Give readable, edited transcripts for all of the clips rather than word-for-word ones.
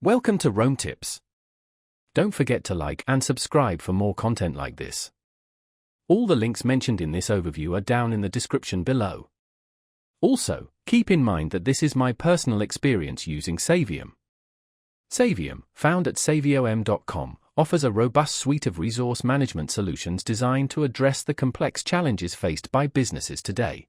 Welcome to Rome Tips. Don't forget to like and subscribe for more content like this. All the links mentioned in this overview are down in the description below. Also, keep in mind that this is my personal experience using Saviom. Saviom, found at saviom.com, offers a robust suite of resource management solutions designed to address the complex challenges faced by businesses today.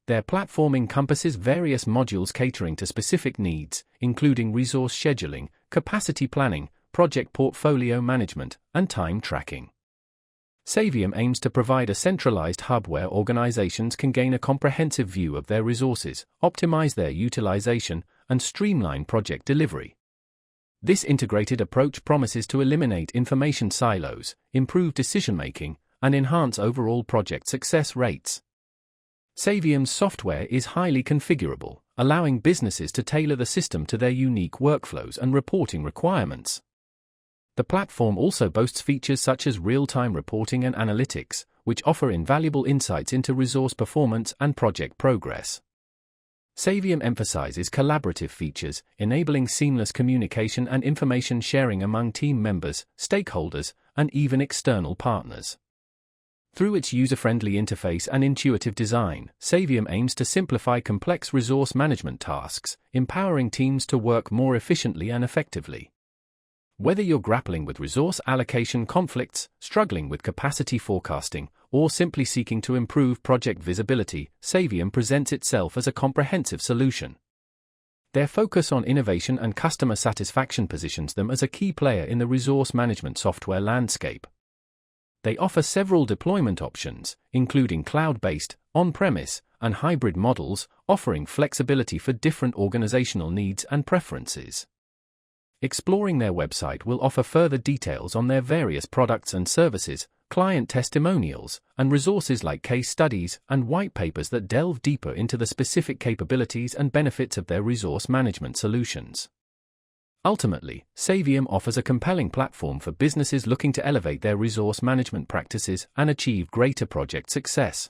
Their platform encompasses various modules catering to specific needs, including resource scheduling, capacity planning, project portfolio management, and time tracking. Saviom aims to provide a centralized hub where organizations can gain a comprehensive view of their resources, optimize their utilization, and streamline project delivery. This integrated approach promises to eliminate information silos, improve decision-making, and enhance overall project success rates. Saviom's software is highly configurable, allowing businesses to tailor the system to their unique workflows and reporting requirements. The platform also boasts features such as real-time reporting and analytics, which offer invaluable insights into resource performance and project progress. Saviom emphasizes collaborative features, enabling seamless communication and information sharing among team members, stakeholders, and even external partners. Through its user-friendly interface and intuitive design, Saviom aims to simplify complex resource management tasks, empowering teams to work more efficiently and effectively. Whether you're grappling with resource allocation conflicts, struggling with capacity forecasting, or simply seeking to improve project visibility, Saviom presents itself as a comprehensive solution. Their focus on innovation and customer satisfaction positions them as a key player in the resource management software landscape. They offer several deployment options, including cloud-based, on-premise, and hybrid models, offering flexibility for different organizational needs and preferences. Exploring their website will offer further details on their various products and services, client testimonials, and resources like case studies and white papers that delve deeper into the specific capabilities and benefits of their resource management solutions. Ultimately, Saviom offers a compelling platform for businesses looking to elevate their resource management practices and achieve greater project success.